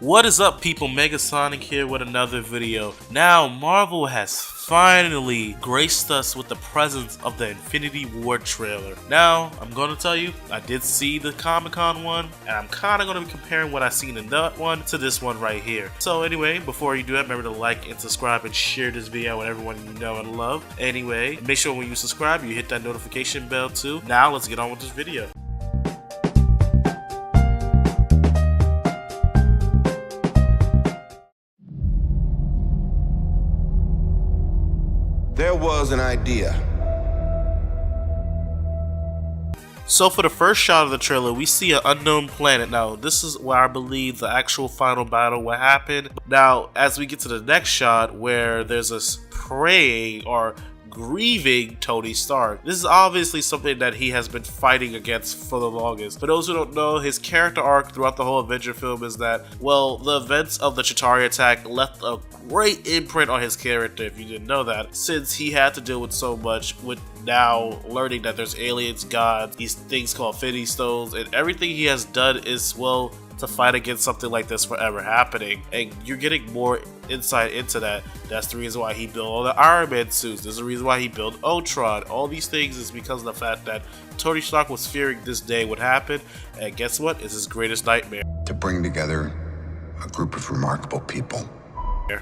What is up, people? Megasonic here with another video. Now, Marvel has finally graced us with the presence of the Infinity War trailer. Now, I'm gonna tell you, I did see the Comic-Con one, and I'm kinda gonna be comparing what I've seen in that one to this one right here. So anyway, before you do that, remember to like and subscribe and share this video with everyone you know and love. Anyway, make sure when you subscribe, you hit that notification bell too. Now, let's get on with this video. There was an idea. So for the first shot of the trailer, we see an unknown planet. Now, this is where I believe the actual final battle will happen. Now, as we get to the next shot, where there's a praying or grieving Tony Stark. This is obviously something that he has been fighting against for the longest. For those who don't know, his character arc throughout the whole Avengers film is that, well, the events of the Chitauri attack left a great imprint on his character, if you didn't know that, since he had to deal with so much with now learning that there's aliens, gods, these things called Infinity Stones, and everything he has done is, well, to fight against something like this forever happening. And you're getting more insight into that. That's the reason why he built all the Iron Man suits. There's the reason why he built Ultron. All these things is because of the fact that Tony Stark was fearing this day would happen, and guess what? It's his greatest nightmare. To bring together a group of remarkable people.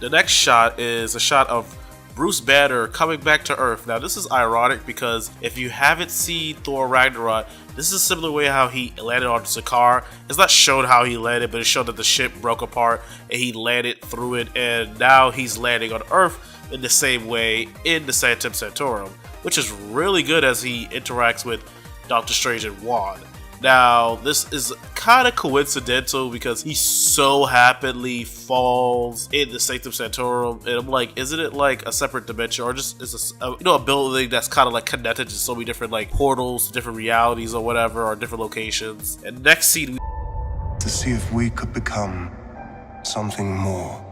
The next shot is a shot of Bruce Banner coming back to Earth. Now, this is ironic because if you haven't seen Thor Ragnarok, this is a similar way how he landed on Sakaar. It's not shown how he landed, but it showed that the ship broke apart and he landed through it, and now he's landing on Earth in the same way in the Sanctum Sanctorum, which is really good as he interacts with Doctor Strange and Wanda. Now, this is kind of coincidental because he so happily falls in the Sanctum Sanctorum, and I'm like, isn't it like a separate dimension, or just is a building that's kind of like connected to so many different like portals, different realities or whatever, or different locations? And next scene, to see if we could become something more.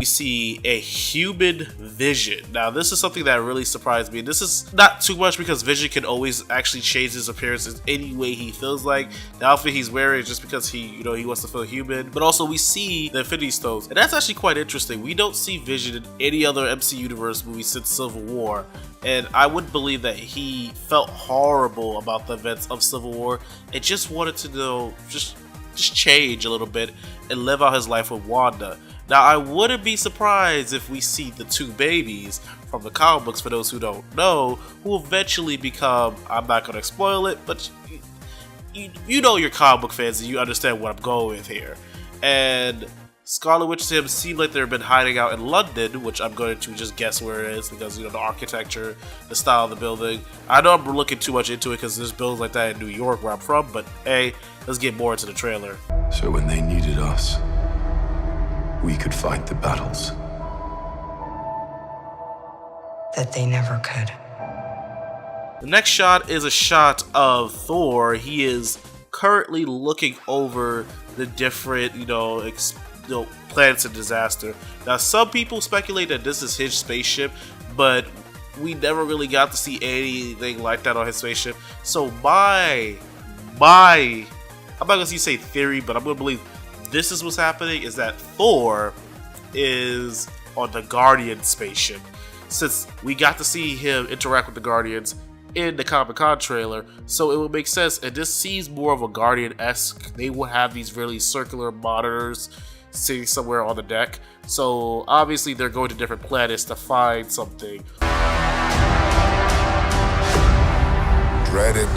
we see a human Vision. Now, this is something that really surprised me. This is not too much because Vision can always actually change his appearance in any way he feels like. The outfit he's wearing is just because he wants to feel human. But also, we see the Infinity Stones, and that's actually quite interesting. We don't see Vision in any other MC Universe movie since Civil War, and I would believe that he felt horrible about the events of Civil War and just wanted to just change a little bit and live out his life with Wanda. Now, I wouldn't be surprised if we see the two babies from the comic books, for those who don't know, who eventually become, I'm not going to spoil it, but you know your comic book fans and you understand what I'm going with here. And Scarlet Witch to him seemed like they've been hiding out in London, which I'm going to just guess where it is because, the architecture, the style of the building. I know I'm looking too much into it because there's buildings like that in New York where I'm from, but hey, let's get more into the trailer. So when they needed us, we could fight the battles that they never could. The next shot is a shot of Thor. He is currently looking over the different, planets in disaster. Now, some people speculate that this is his spaceship, but we never really got to see anything like that on his spaceship. So I'm not gonna say theory, but I'm gonna believe this is what's happening, is that Thor is on the Guardian spaceship. Since we got to see him interact with the Guardians in the Comic-Con trailer, so it would make sense, and this seems more of a Guardian-esque. They will have these really circular monitors sitting somewhere on the deck, so obviously they're going to different planets to find something. Dreaded.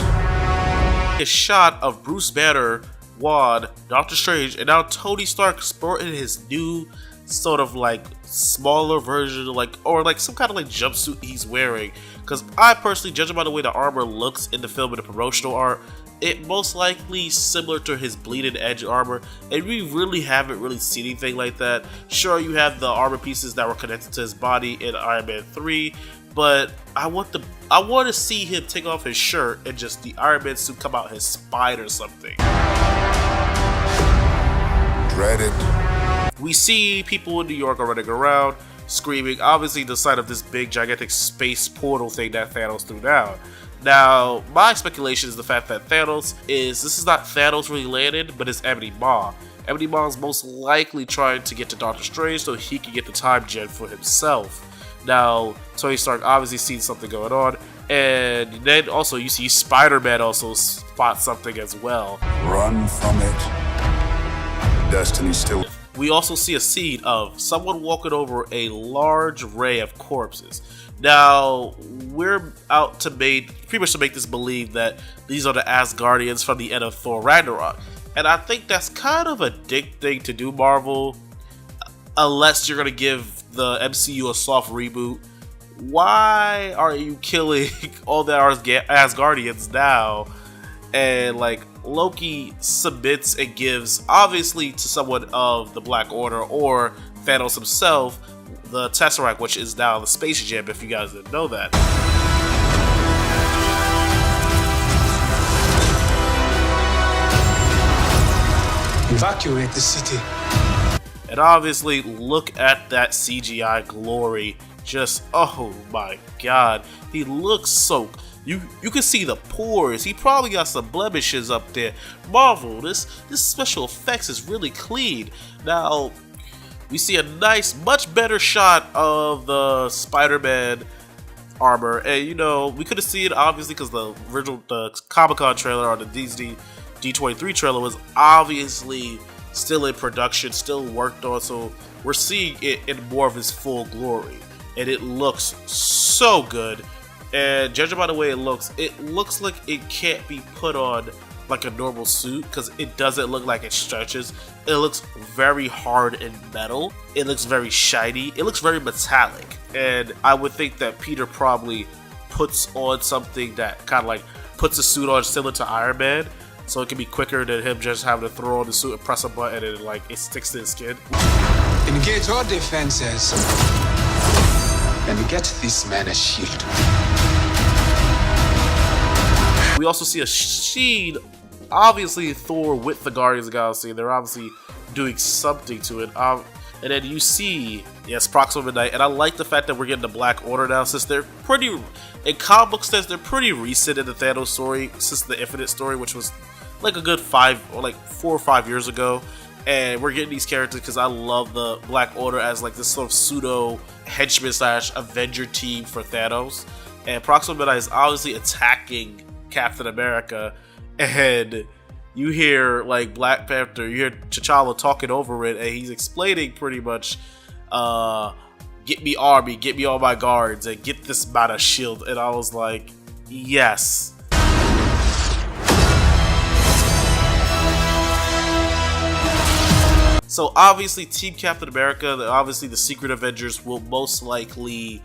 A shot of Bruce Banner, Wanda, Doctor Strange, and now Tony Stark sporting his new sort of like smaller version of or some kind of jumpsuit he's wearing. Because I personally, judging by the way the armor looks in the film and the promotional art, it most likely similar to his bleeding edge armor, and we really haven't really seen anything like that. Sure, you have the armor pieces that were connected to his body in Iron Man 3, but I want to see him take off his shirt and just the Iron Man suit come out his spine or something. Dreaded. We see people in New York are running around, screaming, obviously the sight of this big gigantic space portal thing that Thanos threw down. Now, my speculation is the fact that this is not Thanos really landed, but it's Ebony Maw. Ebony Maw is most likely trying to get to Doctor Strange so he can get the time gem for himself. Now, Tony Stark obviously sees something going on, and then also you see Spider-Man also spot something as well. Run from it. Destiny's still. We also see a scene of someone walking over a large array of corpses. Now, we're out to pretty much to make this believe that these are the Asgardians from the end of Thor Ragnarok. And I think that's kind of a dick thing to do, Marvel, unless you're going to give the MCU a soft reboot. Why are you killing all the Asgardians now? And like, Loki submits and gives, obviously to someone of the Black Order or Thanos himself, the Tesseract, which is now the Space Gem, if you guys didn't know that. Evacuate the city. And obviously, look at that CGI glory. Just, oh my god. He looks so... You can see the pores. He probably got some blemishes up there. Marvel, this special effects is really clean. Now, we see a nice, much better shot of the Spider-Man armor. And, you know, we could have seen it, obviously, because the Comic-Con trailer or the Disney D23 trailer was obviously still in production, still worked on. So we're seeing it in more of his full glory. And it looks so good. And judging by the way it looks like it can't be put on like a normal suit because it doesn't look like it stretches. It looks very hard and metal. It looks very shiny. It looks very metallic. And I would think that Peter probably puts on something that kind of like puts a suit on similar to Iron Man, so it can be quicker than him just having to throw on the suit and press a button and like it sticks to his skin. Engage all defenses and get this man a shield. We also see a scene, obviously Thor with the Guardians of the Galaxy. They're obviously doing something to it. And then you see, yes, Proxima Midnight. And I like the fact that we're getting the Black Order now, since they're pretty, in comic book sense, they're pretty recent in the Thanos story, since the Infinite story, which was like a good 4 or 5 years ago. And we're getting these characters because I love the Black Order as like this sort of pseudo henchman / Avenger team for Thanos. And Proxima Midnight is obviously attacking Captain America, and you hear like Black Panther, you hear T'Challa talking over it, and he's explaining pretty much, get me army, get me all my guards, and get this amount of shield. And I was like, yes. So obviously Team Captain America, obviously the Secret Avengers will most likely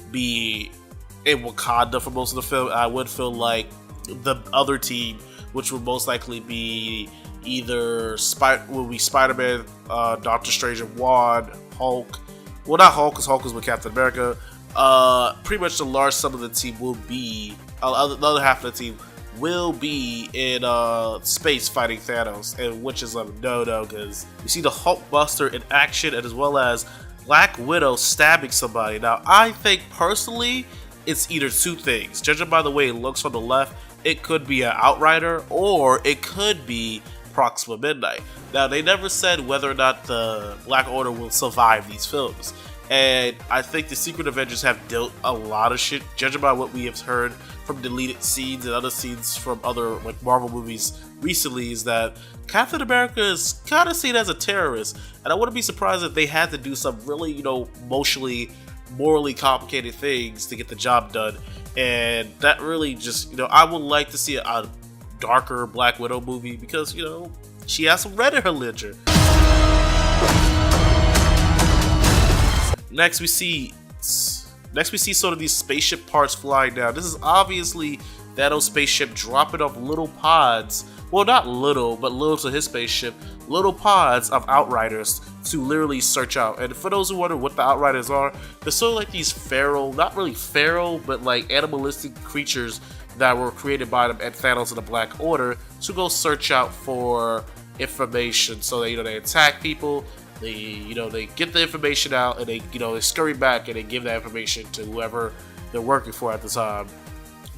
be in Wakanda for most of the film. I would feel like the other team, which would most likely be either Spider-Man, Doctor Strange and Wanda, Hulk. Well, not Hulk, because Hulk is with Captain America. Pretty much the large sum of the team will be, the other half of the team will be in space fighting Thanos, and which is a no-no because you see the Hulkbuster in action, and as well as Black Widow stabbing somebody. Now, I think personally, it's either two things. Judging by the way it looks on the left, it could be an Outrider or it could be Proxima Midnight. Now, they never said whether or not the Black Order will survive these films. And I think the Secret Avengers have dealt a lot of shit, judging by what we have heard from deleted scenes and other scenes from other like Marvel movies recently, is that Captain America is kind of seen as a terrorist. And I wouldn't be surprised if they had to do some really, emotionally, morally complicated things to get the job done. And that really just, I would like to see a darker Black Widow movie because, she has some red in her ledger. Next we see sort of these spaceship parts flying down. This is obviously Thanos' spaceship dropping off little pods. Well, not little, but little to his spaceship. Little pods of Outriders to literally search out. And for those who wonder what the Outriders are, they're sort of like these feral, not really feral, but like animalistic creatures that were created by them and Thanos and the Black Order to go search out for information. So they, they attack people. They, they get the information out, and they, they scurry back and they give that information to whoever they're working for at the time.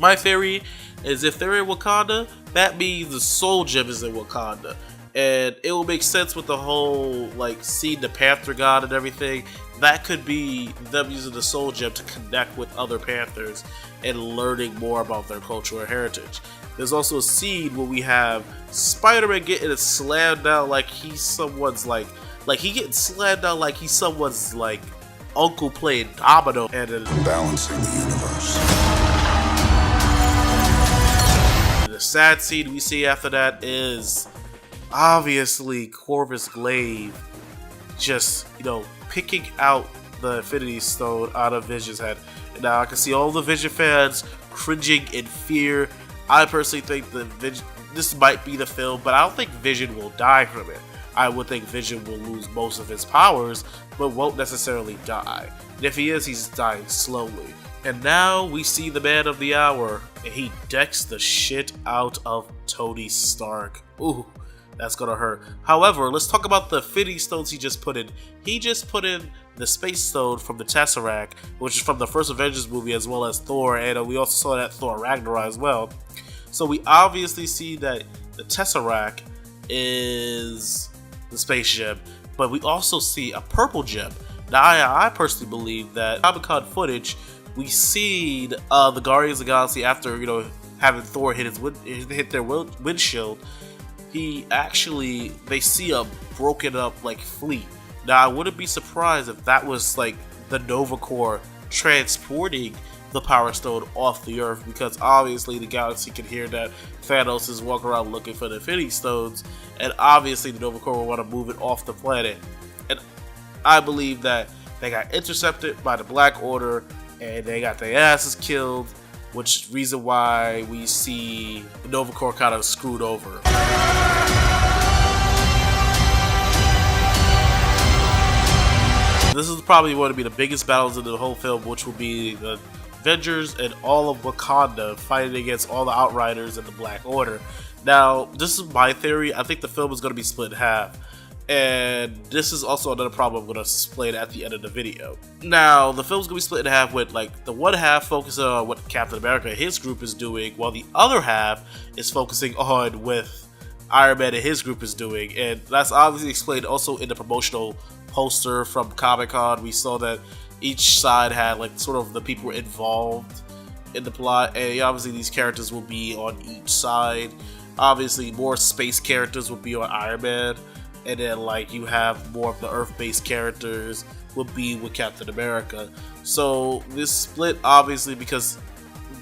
My theory is if they're in Wakanda, that means the Soul Gem is in Wakanda. And it will make sense with the whole, like, seeing the Panther God and everything. That could be them using the Soul Gem to connect with other Panthers and learning more about their cultural heritage. There's also a scene where we have Spider-Man getting slammed down like he's someone's, like he getting slammed down like he's someone's, like, uncle playing domino. And then Balancing the universe. the sad scene we see after that is obviously Corvus Glaive just, picking out the Infinity Stone out of Vision's head. And now I can see all the Vision fans cringing in fear. I personally think this might be the film, but I don't think Vision will die from it. I would think Vision will lose most of his powers, but won't necessarily die. And if he is, he's dying slowly. And now we see the man of the hour, and he decks the shit out of Tony Stark. Ooh, that's gonna hurt. However, let's talk about the Infinity Stones he just put in. He just put in the Space Stone from the Tesseract, which is from the first Avengers movie, as well as Thor, and we also saw that Thor Ragnarok as well. So we obviously see that the Tesseract is the space gem, but we also see a purple gem. Now, I personally believe that Comic-Con footage, we see the Guardians of the Galaxy after, having Thor hit their windshield. They see a broken up, like, fleet. Now, I wouldn't be surprised if that was, like, the Nova Corps transporting the Power Stone off the Earth, because obviously the galaxy can hear that Thanos is walking around looking for the Infinity Stones, and obviously the Nova Corps will want to move it off the planet. And I believe that they got intercepted by the Black Order, and they got their asses killed, which is the reason why we see the Nova Corps kind of screwed over. This is probably going to be the biggest battles in the whole film, which will be the Avengers and all of Wakanda fighting against all the Outriders and the Black Order. Now, this is my theory. I think the film is going to be split in half. And this is also another problem I'm going to explain at the end of the video. Now, the film's going to be split in half with, like, the one half focusing on what Captain America and his group is doing, while the other half is focusing on what Iron Man and his group is doing. And that's obviously explained also in the promotional poster from Comic-Con. We saw that each side had, like, sort of the people involved in the plot, and obviously these characters will be on each side. Obviously, more space characters will be on Iron Man, and then, like, you have more of the Earth-based characters will be with Captain America. So this split, obviously, because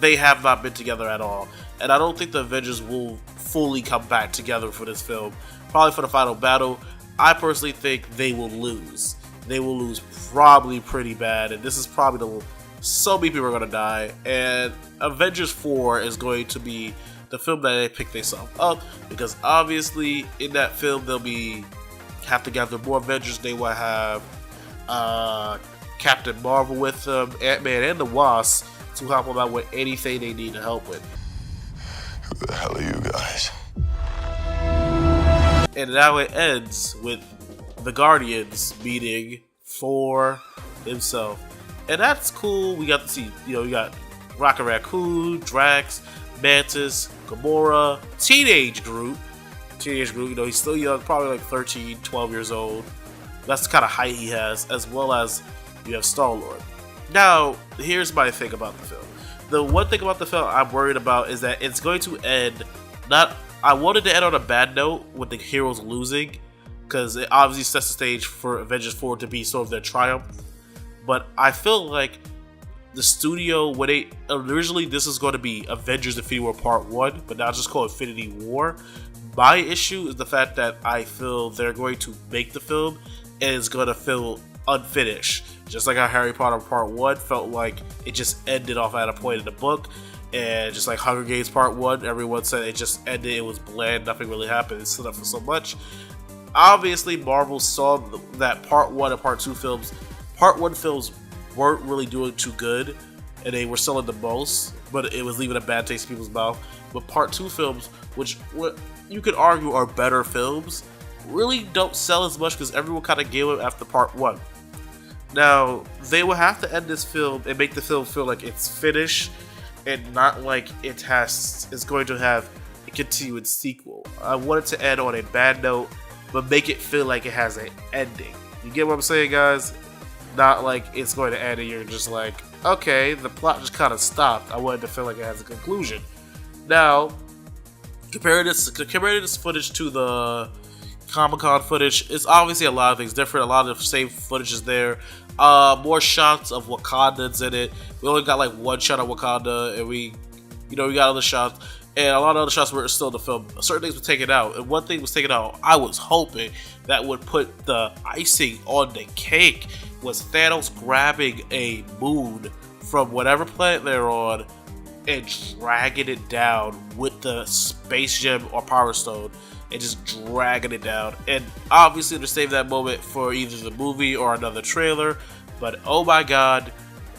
they have not been together at all, and I don't think the Avengers will fully come back together for this film. Probably for the final battle, I personally think they will lose. They will lose probably pretty bad, and this is probably so many people are going to die, and Avengers 4 is going to be the film that they pick themselves up, because obviously in that film they'll have to gather more Avengers. They will have Captain Marvel with them, Ant-Man and the Wasp to help them out with anything they need to help with. Who the hell are you guys? And now it ends with the Guardians meeting for himself. And that's cool. We got to see, we got Rocket Raccoon, Drax, Mantis, Gamora, Teenage Groot, he's still young, probably like 13, 12 years old. That's the kind of height he has, as well as you have Star-Lord. Now, here's my thing about the film. The one thing about the film I'm worried about is that it's going to end, I wanted to end on a bad note with the heroes losing, because it obviously sets the stage for Avengers 4 to be sort of their triumph. But I feel like the studio, originally this is going to be Avengers Infinity War Part 1, but now it's just called Infinity War. My issue is the fact that I feel they're going to make the film and it's going to feel unfinished. Just like how Harry Potter Part 1 felt like it just ended off at a point in the book. And just like Hunger Games Part 1, everyone said it just ended, it was bland, nothing really happened, it stood up for so much. Obviously, Marvel saw that Part 1 and Part 2 films, Part 1 films weren't really doing too good, and they were selling the most, but it was leaving a bad taste in people's mouth. But Part 2 films, which you could argue are better films, really don't sell as much because everyone kind of gave up after Part 1. Now, they will have to end this film and make the film feel like it's finished, and not like it's going to have a continued sequel. I want it to end on a bad note, but make it feel like it has an ending. You get what I'm saying, guys? Not like it's going to end and you're just like, okay, the plot just kind of stopped. I wanted to feel like it has a conclusion. Now, comparing this footage to the Comic-Con footage, it's obviously a lot of things different. A lot of the same footage is there. More shots of Wakandans in it. We only got like one shot of Wakanda, and we got other shots, and a lot of other shots were still in the film. Certain things were taken out, and one thing was taken out. I was hoping that would put the icing on the cake was Thanos grabbing a moon from whatever planet they're on and dragging it down with the space gem or power stone and just dragging it down. And obviously to save that moment for either the movie or another trailer, but oh my god,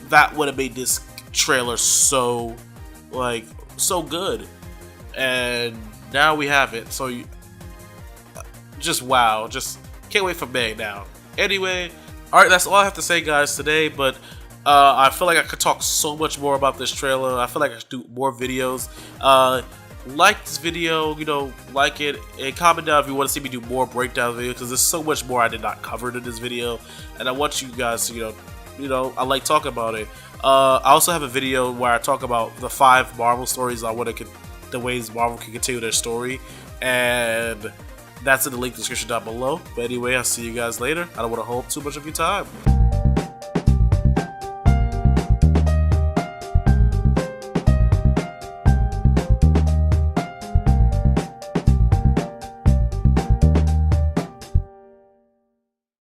that would have made this trailer so good. And now we have it, so just wow, just can't wait for May now. Anyway, alright, that's all I have to say, guys, today, but I feel like I could talk so much more about this trailer. I feel like I should do more videos. Like this video, like it, and comment down if you want to see me do more breakdown videos, because there's so much more I did not cover in this video, and I want you guys to, I like talking about it. I also have a video where I talk about the 5 Marvel stories the ways Marvel can continue their story, and that's in the link description down below. But anyway, I'll see you guys later. I don't want to hold too much of your time.